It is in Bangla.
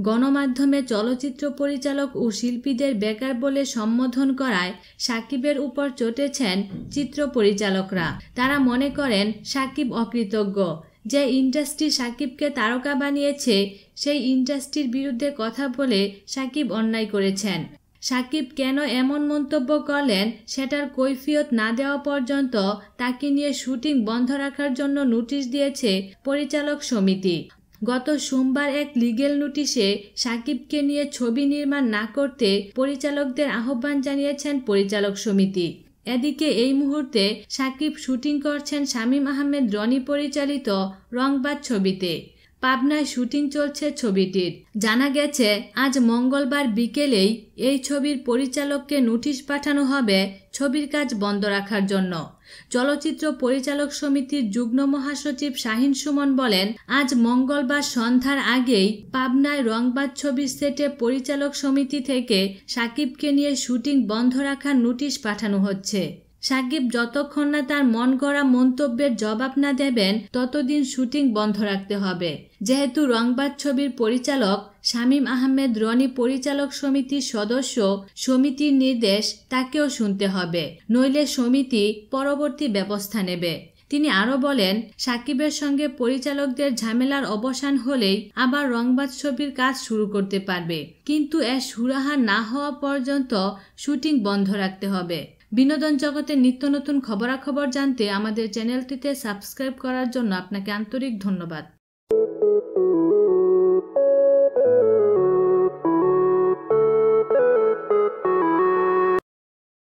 গণমাধ্যমে চলচ্চিত্র পরিচালক ও শিল্পীদের বেকার বলে সম্বোধন করায় সাকিবের উপর চটেছেন চিত্র পরিচালকরা। তারা মনে করেন সাকিব অকৃতজ্ঞ। যে ইন্ডাস্ট্রি সাকিবকে তারকা বানিয়েছে সেই ইন্ডাস্ট্রির বিরুদ্ধে কথা বলে সাকিব অন্যায় করেছেন। সাকিব কেন এমন মন্তব্য করলেন সেটার কৈফিয়ত না দেওয়া পর্যন্ত তাকে নিয়ে শুটিং বন্ধ রাখার জন্য নোটিশ দিয়েছে পরিচালক সমিতি। গত সোমবার এক লিগ্যাল নোটিশে সাকিবকে নিয়ে ছবি নির্মাণ না করতে পরিচালকদের আহ্বান জানিয়েছেন পরিচালক সমিতি। এদিকে এই মুহূর্তে সাকিব শুটিং করছেন শামীম আহমেদ রনি পরিচালিত রংবাজ ছবিতে। পাবনায় শুটিং চলছে ছবিটির। জানা গেছে আজ মঙ্গলবার বিকেলেই এই ছবির পরিচালককে নোটিশ পাঠানো হবে ছবির কাজ বন্ধ রাখার জন্য। চলচ্চিত্র পরিচালক সমিতির যুগ্ম মহাসচিব শাহিন সুমন বলেন, আজ মঙ্গলবার সন্ধ্যার আগেই পাবনায় রংবাজ ছবির সেটে পরিচালক সমিতি থেকে সাকিবকে নিয়ে শুটিং বন্ধ রাখার নোটিশ পাঠানো হচ্ছে। সাকিব যতক্ষণ না তার মন গড়া মন্তব্যের জবাব না দেবেন ততদিন শুটিং বন্ধ রাখতে হবে। যেহেতু রংবাজ ছবির পরিচালক শামীম আহমেদ রনি পরিচালক সমিতির সদস্য, সমিতির নির্দেশ তাকেও শুনতে হবে, নইলে সমিতি পরবর্তী ব্যবস্থা নেবে। তিনি আরও বলেন, সাকিবের সঙ্গে পরিচালকদের ঝামেলার অবসান হলেই আবার রংবাজ ছবির কাজ শুরু করতে পারবে, কিন্তু এর সুরাহা না হওয়া পর্যন্ত শুটিং বন্ধ রাখতে হবে। বিনোদন জগতের নিত্য নতুন খবরাখবর জানতে আমাদের চ্যানেলটিতে সাবস্ক্রাইব করার জন্য আপনাকে আন্তরিক ধন্যবাদ।